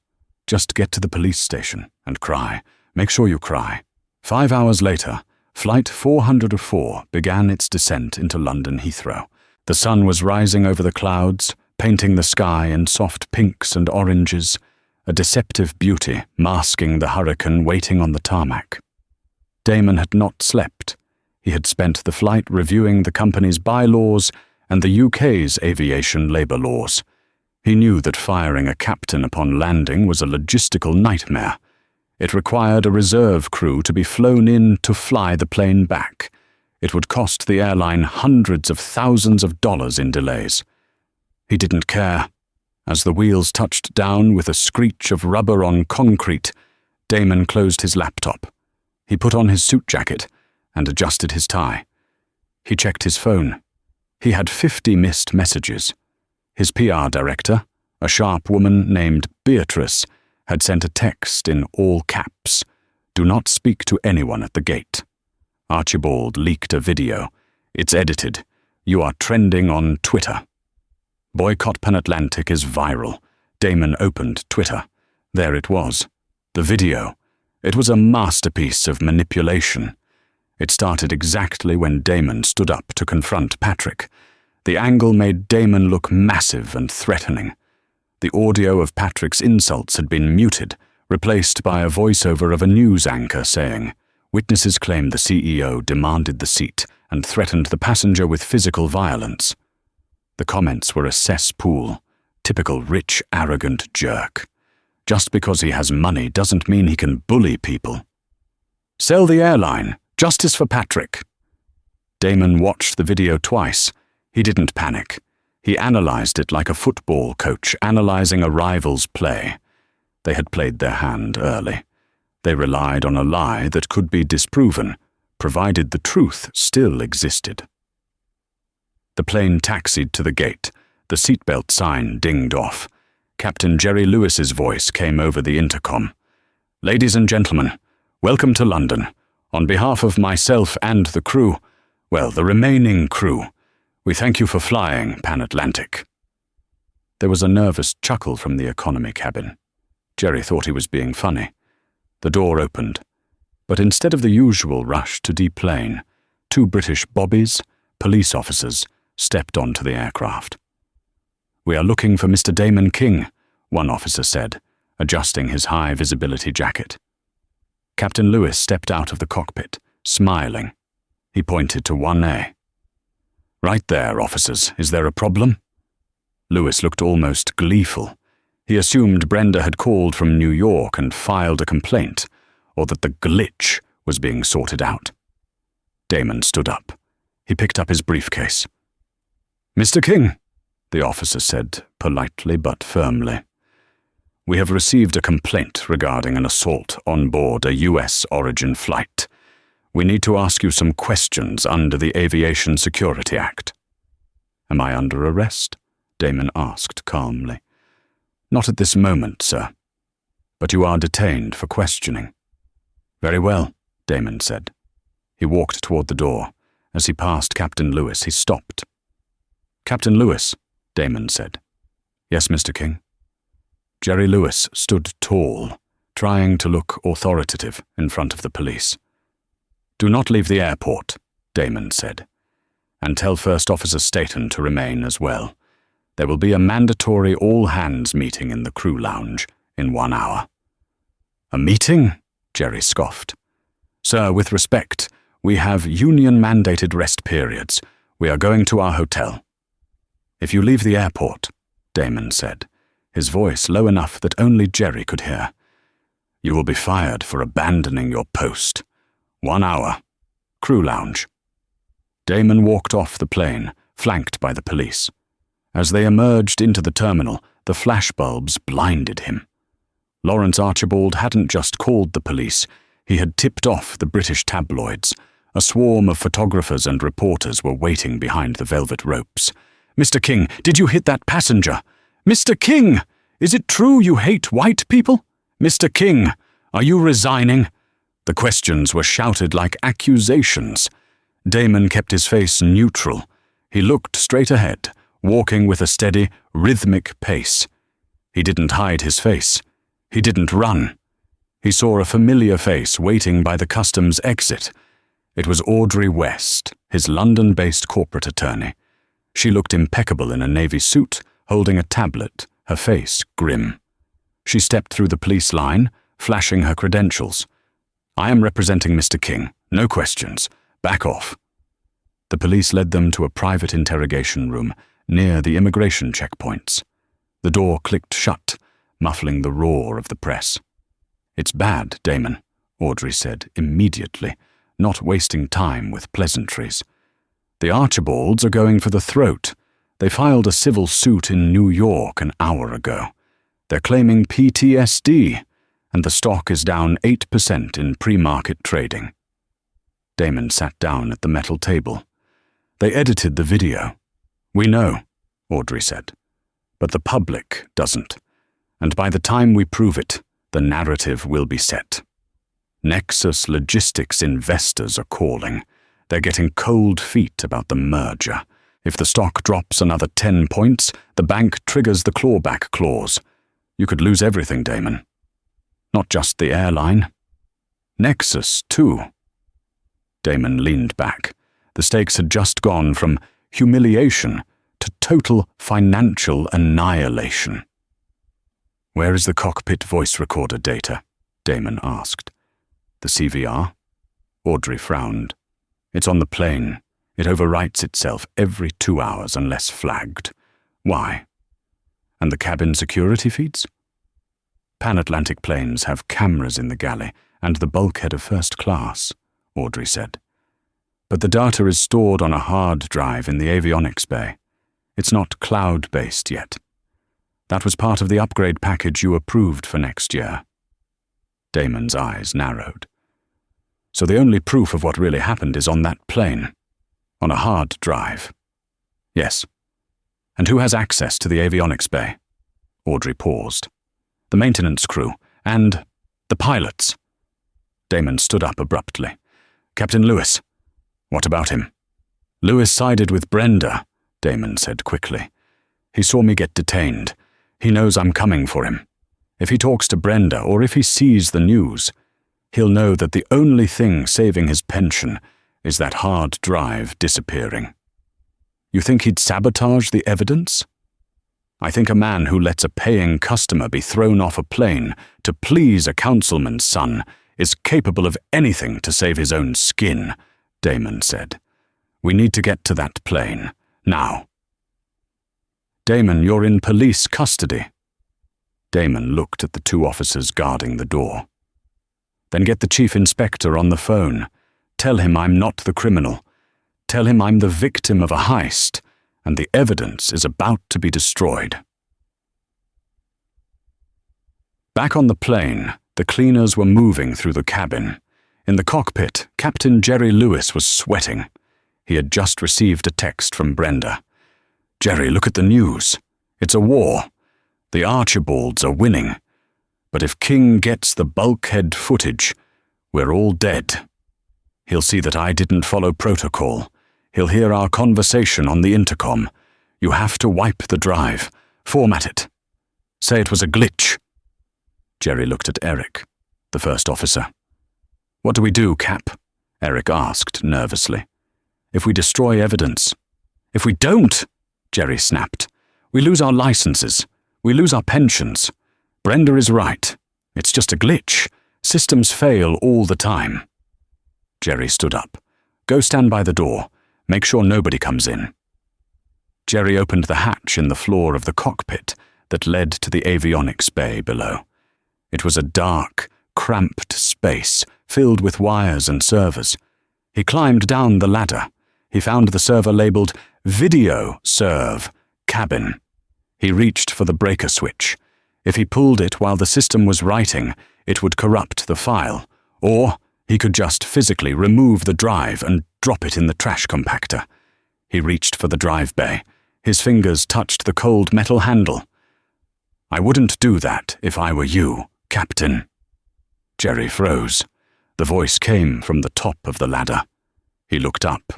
"Just get to the police station and cry. Make sure you cry." 5 hours later, Flight 404 began its descent into London Heathrow. The sun was rising over the clouds, painting the sky in soft pinks and oranges, a deceptive beauty masking the hurricane waiting on the tarmac. Damon had not slept. He had spent the flight reviewing the company's bylaws and the UK's aviation labour laws. He knew that firing a captain upon landing was a logistical nightmare. It required a reserve crew to be flown in to fly the plane back. It would cost the airline hundreds of thousands of dollars in delays. He didn't care. As the wheels touched down with a screech of rubber on concrete, Damon closed his laptop. He put on his suit jacket and adjusted his tie. He checked his phone. He had 50 missed messages. His PR director, a sharp woman named Beatrice, had sent a text in all caps, "Do not speak to anyone at the gate." Archibald leaked a video. "It's edited. You are trending on Twitter." Boycott Pan-Atlantic is viral. Damon opened Twitter. There it was. The video. It was a masterpiece of manipulation. It started exactly when Damon stood up to confront Patrick. The angle made Damon look massive and threatening. The audio of Patrick's insults had been muted, replaced by a voiceover of a news anchor saying, "Witnesses claim the CEO demanded the seat and threatened the passenger with physical violence." The comments were a cesspool. Typical rich, arrogant jerk. Just because he has money doesn't mean he can bully people. "Sell the airline. Justice for Patrick." Damon watched the video twice. He didn't panic. He analyzed it like a football coach analyzing a rival's play. They had played their hand early. They relied on a lie that could be disproven, provided the truth still existed. The plane taxied to the gate. The seatbelt sign dinged off. Captain Jerry Lewis's voice came over the intercom. "Ladies and gentlemen, welcome to London. On behalf of myself and the crew, the remaining crew, we thank you for flying Pan-Atlantic." There was a nervous chuckle from the economy cabin. Jerry thought he was being funny. The door opened, but instead of the usual rush to deplane, 2 British bobbies, police officers, stepped onto the aircraft. "We are looking for Mr. Damon King," one officer said, adjusting his high-visibility jacket. Captain Lewis stepped out of the cockpit, smiling. He pointed to 1A. Right there, officers. Is there a problem? Lewis looked almost gleeful. He assumed Brenda had called from New York and filed a complaint, or that the glitch was being sorted out. Damon stood up. He picked up his briefcase. "Mr. King," the officer said, politely but firmly, "we have received a complaint regarding an assault on board a U.S. origin flight. We need to ask you some questions under the Aviation Security Act." "Am I under arrest?" Damon asked calmly. "Not at this moment, sir. But you are detained for questioning." "Very well," Damon said. He walked toward the door. As he passed Captain Lewis, he stopped. "Captain Lewis," Damon said. "Yes, Mr. King." Jerry Lewis stood tall, trying to look authoritative in front of the police. "Do not leave the airport," Damon said, "and tell First Officer Staton to remain as well. There will be a mandatory all-hands meeting in the crew lounge in 1 hour." "A meeting?" Jerry scoffed. "Sir, with respect, we have union-mandated rest periods. We are going to our hotel." "If you leave the airport," Damon said, his voice low enough that only Jerry could hear, "you will be fired for abandoning your post. 1 hour. Crew lounge." Damon walked off the plane, flanked by the police. As they emerged into the terminal, the flashbulbs blinded him. Lawrence Archibald hadn't just called the police, he had tipped off the British tabloids. A swarm of photographers and reporters were waiting behind the velvet ropes. "Mr. King, did you hit that passenger? Mr. King, is it true you hate white people? Mr. King, are you resigning?" The questions were shouted like accusations. Damon kept his face neutral. He looked straight ahead, walking with a steady, rhythmic pace. He didn't hide his face. He didn't run. He saw a familiar face waiting by the customs exit. It was Audrey West, his London-based corporate attorney. She looked impeccable in a navy suit, holding a tablet, her face grim. She stepped through the police line, flashing her credentials. "I am representing Mr. King. No questions. Back off." The police led them to a private interrogation room near the immigration checkpoints. The door clicked shut, muffling the roar of the press. "It's bad, Damon," Audrey said immediately, not wasting time with pleasantries. "The Archibalds are going for the throat. They filed a civil suit in New York an hour ago. They're claiming PTSD, and the stock is down 8% in pre-market trading." Damon sat down at the metal table. "They edited the video." "We know," Audrey said, "but the public doesn't. And by the time we prove it, the narrative will be set. Nexus Logistics investors are calling. They're getting cold feet about the merger. If the stock drops another 10 points, the bank triggers the clawback clause. You could lose everything, Damon. Not just the airline. Nexus, too." Damon leaned back. The stakes had just gone from humiliation to total financial annihilation. "Where is the cockpit voice recorder data?" Damon asked. "The CVR?" Audrey frowned. "It's on the plane. It overwrites itself every 2 hours unless flagged. Why? And the cabin security feeds?" "Pan-Atlantic planes have cameras in the galley and the bulkhead of first class," Audrey said. "But the data is stored on a hard drive in the avionics bay. It's not cloud-based yet. That was part of the upgrade package you approved for next year." Damon's eyes narrowed. "So the only proof of what really happened is on that plane, on a hard drive?" "Yes." "And who has access to the avionics bay?" Audrey paused. "The maintenance crew, and the pilots." Damon stood up abruptly. "Captain Lewis." "What about him?" "Lewis sided with Brenda," Damon said quickly. "He saw me get detained. He knows I'm coming for him. If he talks to Brenda, or if he sees the news, he'll know that the only thing saving his pension is that hard drive disappearing." "You think he'd sabotage the evidence?" "I think a man who lets a paying customer be thrown off a plane to please a councilman's son is capable of anything to save his own skin," Damon said. We need to get to that plane, now. Damon, you're in police custody. Damon looked at the two officers guarding the door. Then get the chief inspector on the phone. Tell him I'm not the criminal. Tell him I'm the victim of a heist, and the evidence is about to be destroyed. Back on the plane, the cleaners were moving through the cabin. In the cockpit, Captain Jerry Lewis was sweating. He had just received a text from Brenda. "Jerry, look at the news. It's a war. The Archibalds are winning. But if King gets the bulkhead footage, we're all dead. He'll see that I didn't follow protocol. He'll hear our conversation on the intercom. You have to wipe the drive. Format it. Say it was a glitch." Jerry looked at Eric, the first officer. "What do we do, Cap?" Eric asked nervously. "If we destroy evidence." "If we don't," Jerry snapped, "we lose our licenses. We lose our pensions. Brenda is right. It's just a glitch. Systems fail all the time." Jerry stood up. "Go stand by the door. Make sure nobody comes in." Jerry opened the hatch in the floor of the cockpit that led to the avionics bay below. It was a dark, cramped space filled with wires and servers. He climbed down the ladder. He found the server labeled Video Serve Cabin. He reached for the breaker switch. If he pulled it while the system was writing, it would corrupt the file, or he could just physically remove the drive and drop it in the trash compactor. He reached for the drive bay. His fingers touched the cold metal handle. "I wouldn't do that if I were you, Captain." Jerry froze. The voice came from the top of the ladder. He looked up.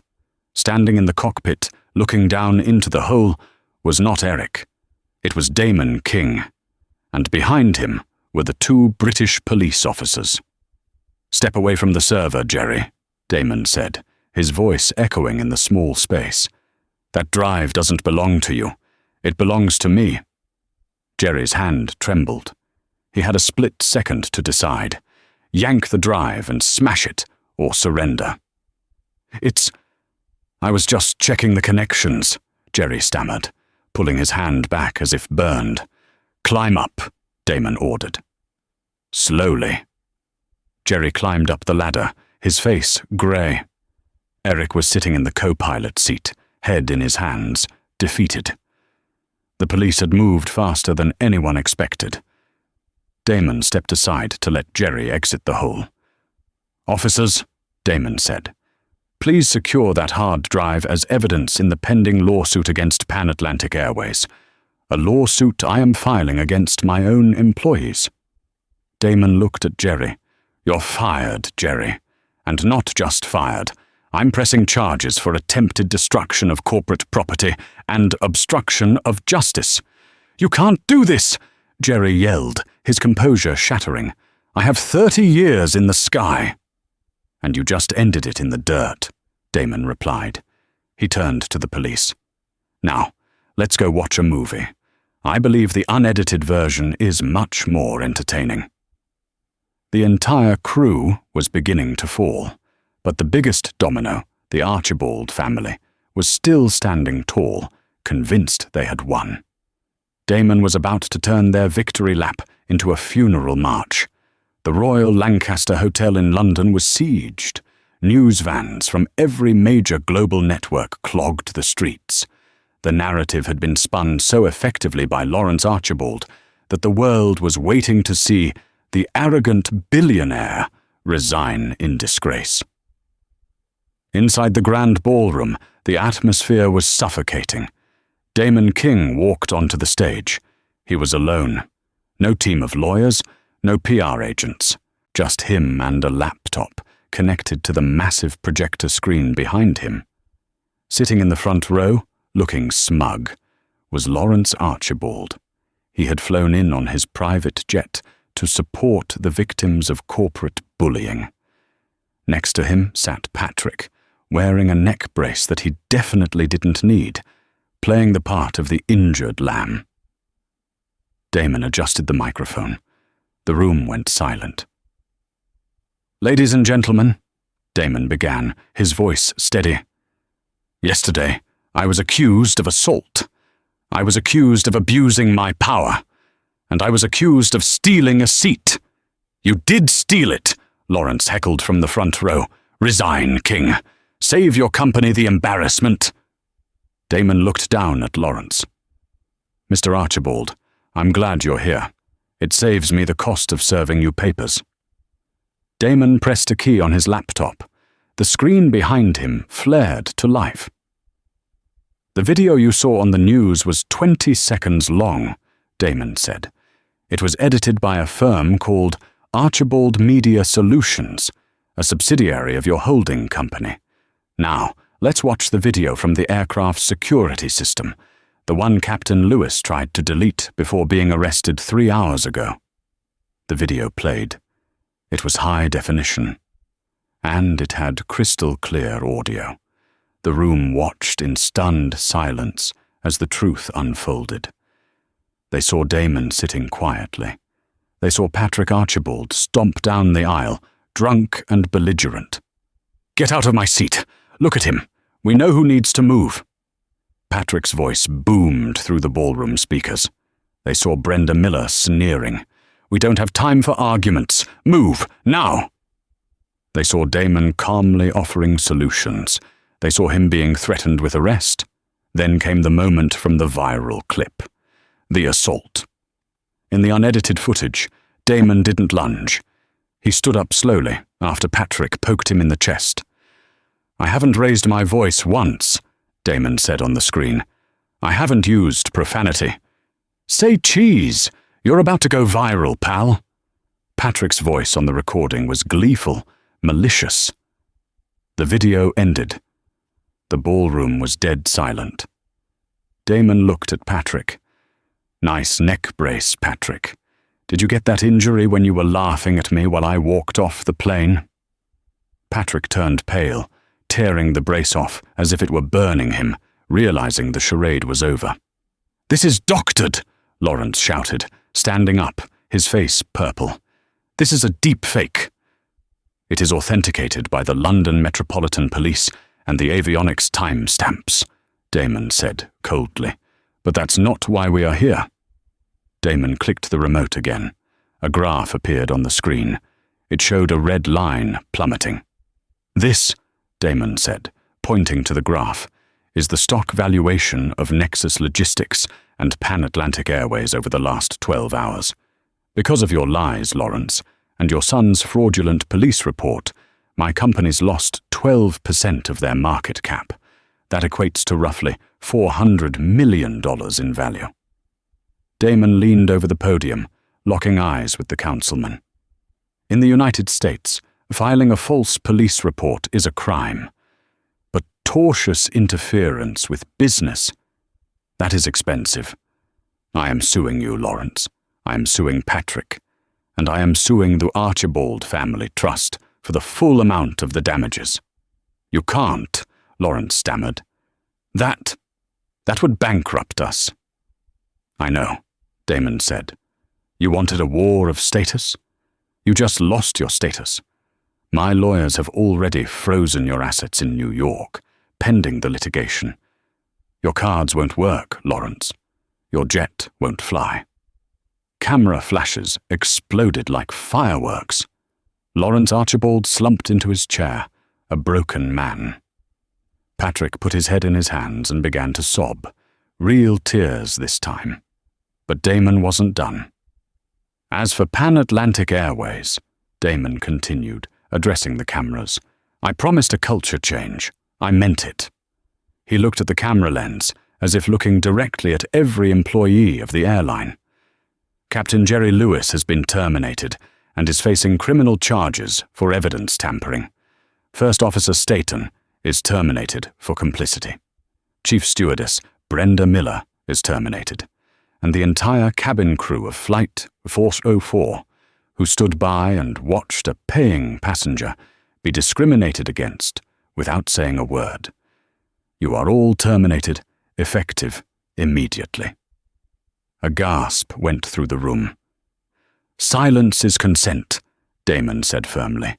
Standing in the cockpit, looking down into the hole, was not Eric. It was Damon King. And behind him were the two British police officers. "Step away from the server, Jerry," Damon said, his voice echoing in the small space. "That drive doesn't belong to you. It belongs to me." Jerry's hand trembled. He had a split second to decide. Yank the drive and smash it, or surrender. I was just checking the connections," Jerry stammered, pulling his hand back as if burned. "Climb up," Damon ordered. Slowly. Jerry climbed up the ladder, his face grey. Eric was sitting in the co-pilot seat, head in his hands, defeated. The police had moved faster than anyone expected. Damon stepped aside to let Jerry exit the hole. "Officers," Damon said, "please secure that hard drive as evidence in the pending lawsuit against Pan Atlantic Airways. A lawsuit I am filing against my own employees." Damon looked at Jerry. "You're fired, Jerry. And not just fired. I'm pressing charges for attempted destruction of corporate property and obstruction of justice." "You can't do this!" Jerry yelled, his composure shattering. "I have 30 years in the sky." "And you just ended it in the dirt," Damon replied. He turned to the police. "Now, let's go watch a movie. I believe the unedited version is much more entertaining." The entire crew was beginning to fall, but the biggest domino, the Archibald family, was still standing tall, convinced they had won. Damon was about to turn their victory lap into a funeral march. The Royal Lancaster Hotel in London was sieged. News vans from every major global network clogged the streets. The narrative had been spun so effectively by Lawrence Archibald that the world was waiting to see the arrogant billionaire resign in disgrace. Inside the grand ballroom, the atmosphere was suffocating. Damon King walked onto the stage. He was alone. No team of lawyers, no PR agents, just him and a laptop connected to the massive projector screen behind him. Sitting in the front row, looking smug, was Lawrence Archibald. He had flown in on his private jet to support the victims of corporate bullying. Next to him sat Patrick, wearing a neck brace that he definitely didn't need, playing the part of the injured lamb. Damon adjusted the microphone. The room went silent. "Ladies and gentlemen," Damon began, his voice steady, Yesterday, I was accused of assault. I was accused of abusing my power. And I was accused of stealing a seat. You did steal it, Lawrence heckled from the front row. Resign, King. Save your company the embarrassment. Damon looked down at Lawrence. Mr. Archibald, I'm glad you're here. It saves me the cost of serving you papers. Damon pressed a key on his laptop. The screen behind him flared to life. The video you saw on the news was 20 seconds long, Damon said. It was edited by a firm called Archibald Media Solutions, a subsidiary of your holding company. Now, let's watch the video from the aircraft's security system, the one Captain Lewis tried to delete before being arrested 3 hours ago. The video played. It was high definition, and it had crystal clear audio. The room watched in stunned silence as the truth unfolded. They saw Damon sitting quietly. They saw Patrick Archibald stomp down the aisle, drunk and belligerent. "Get out of my seat! Look at him! We know who needs to move!" Patrick's voice boomed through the ballroom speakers. They saw Brenda Miller sneering. "We don't have time for arguments. Move, now!" They saw Damon calmly offering solutions. They saw him being threatened with arrest. Then came the moment from the viral clip. The assault. In the unedited footage, Damon didn't lunge. He stood up slowly after Patrick poked him in the chest. "I haven't raised my voice once," Damon said on the screen. "I haven't used profanity." "Say cheese! You're about to go viral, pal." Patrick's voice on the recording was gleeful, malicious. The video ended. The ballroom was dead silent. Damon looked at Patrick. "Nice neck brace, Patrick. Did you get that injury when you were laughing at me while I walked off the plane?" Patrick turned pale, tearing the brace off as if it were burning him, realizing the charade was over. "This is doctored!" Lawrence shouted, standing up, his face purple. "This is a deep fake." "It is authenticated by the London Metropolitan Police and the avionics timestamps," Damon said coldly. "But that's not why we are here." Damon clicked the remote again. A graph appeared on the screen. It showed a red line plummeting. "This," Damon said, pointing to the graph, "is the stock valuation of Nexus Logistics and Pan Atlantic Airways over the last 12 hours. Because of your lies, Lawrence, and your son's fraudulent police report, my company's lost 12% of their market cap. That equates to roughly $400 million in value." Damon leaned over the podium, locking eyes with the councilman. "In the United States, filing a false police report is a crime. But tortious interference with business, that is expensive. I am suing you, Lawrence. I am suing Patrick. And I am suing the Archibald Family Trust for the full amount of the damages." "You can't," Lawrence stammered. That would bankrupt us." "I know," Damon said. "You wanted a war of status? You just lost your status. My lawyers have already frozen your assets in New York, pending the litigation. Your cards won't work, Lawrence. Your jet won't fly." Camera flashes exploded like fireworks. Lawrence Archibald slumped into his chair, a broken man. Patrick put his head in his hands and began to sob, real tears this time. But Damon wasn't done. "As for Pan Atlantic Airways," Damon continued, addressing the cameras, "I promised a culture change. I meant it." He looked at the camera lens, as if looking directly at every employee of the airline. "Captain Jerry Lewis has been terminated and is facing criminal charges for evidence tampering. First Officer Staton is terminated for complicity. Chief Stewardess Brenda Miller is terminated, and the entire cabin crew of Flight 404, who stood by and watched a paying passenger be discriminated against without saying a word. You are all terminated, effective immediately." A gasp went through the room. "Silence is consent," Damon said firmly.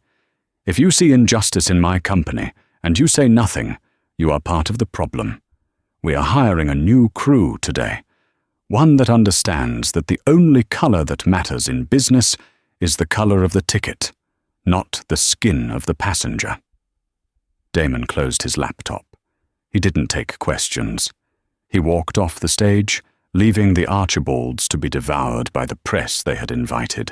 "If you see injustice in my company and you say nothing, You are part of the problem. We are hiring a new crew today, one that understands that the only color that matters in business is the color of the ticket, not the skin of the passenger." Damon closed his laptop. He didn't take questions. He walked off the stage, leaving the Archibalds to be devoured by the press they had invited.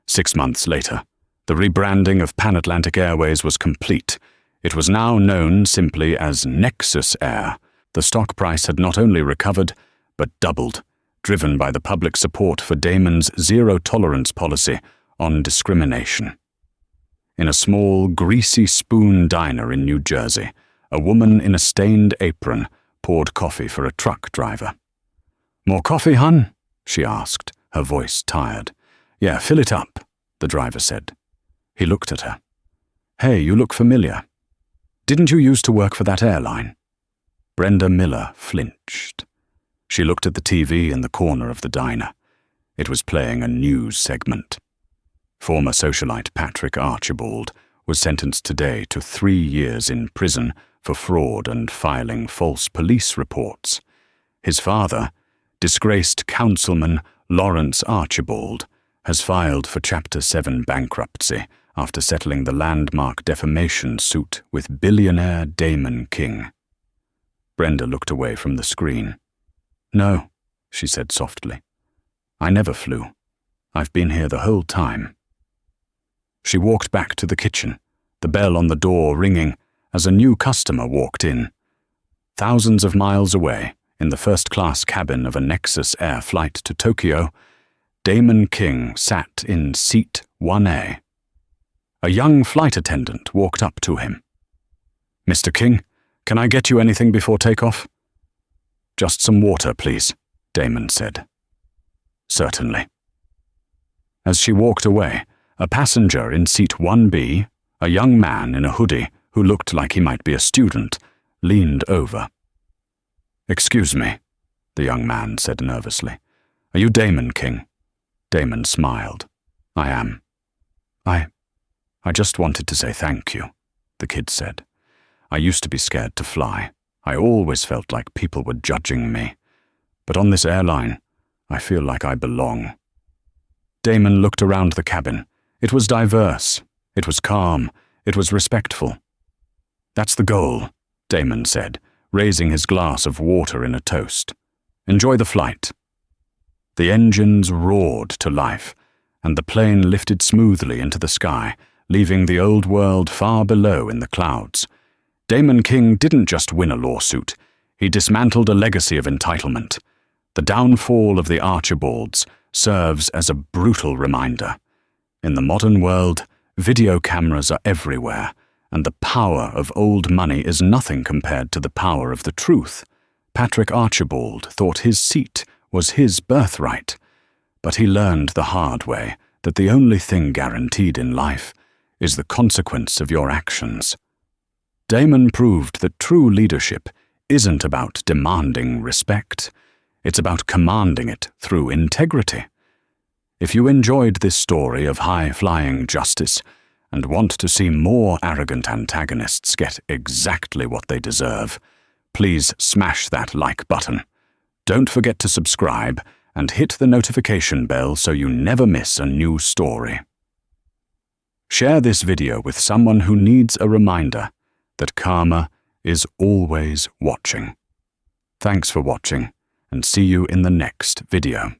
6 months later, the rebranding of Pan Atlantic Airways was complete. It was now known simply as Nexus Air. The stock price had not only recovered, but doubled, driven by the public support for Damon's zero-tolerance policy on discrimination. In a small, greasy spoon diner in New Jersey, a woman in a stained apron poured coffee for a truck driver. "More coffee, hun?" she asked, her voice tired. "Yeah, fill it up," the driver said. He looked at her. "Hey, you look familiar. Didn't you used to work for that airline?" Brenda Miller flinched. She looked at the TV in the corner of the diner. It was playing a news segment. Former socialite Patrick Archibald was sentenced today to 3 years in prison for fraud and filing false police reports. His father, disgraced Councilman Lawrence Archibald, has filed for Chapter 7 bankruptcy after settling the landmark defamation suit with billionaire Damon King. Brenda looked away from the screen. "No," she said softly. "I never flew. I've been here the whole time." She walked back to the kitchen, the bell on the door ringing as a new customer walked in. Thousands of miles away, in the first-class cabin of a Nexus Air flight to Tokyo, Damon King sat in seat 1A. A young flight attendant walked up to him. "Mr. King, can I get you anything before takeoff?" "Just some water, please," Damon said. "Certainly." As she walked away, a passenger in seat 1B, a young man in a hoodie who looked like he might be a student, leaned over. "Excuse me," the young man said nervously. "Are you Damon King?" Damon smiled. "I am." I just wanted to say thank you," the kid said. "I used to be scared to fly. I always felt like people were judging me. But on this airline, I feel like I belong." Damon looked around the cabin. It was diverse. It was calm. It was respectful. "That's the goal," Damon said, raising his glass of water in a toast. "Enjoy the flight." The engines roared to life, and the plane lifted smoothly into the sky, leaving the old world far below in the clouds. Damon King didn't just win a lawsuit. He dismantled a legacy of entitlement. The downfall of the Archibalds serves as a brutal reminder. In the modern world, video cameras are everywhere, and the power of old money is nothing compared to the power of the truth. Patrick Archibald thought his seat was his birthright, but he learned the hard way that the only thing guaranteed in life is the consequence of your actions. Damon proved that true leadership isn't about demanding respect. It's about commanding it through integrity. If you enjoyed this story of high-flying justice and want to see more arrogant antagonists get exactly what they deserve, please smash that like button. Don't forget to subscribe and hit the notification bell so you never miss a new story. Share this video with someone who needs a reminder that karma is always watching. Thanks for watching, and see you in the next video.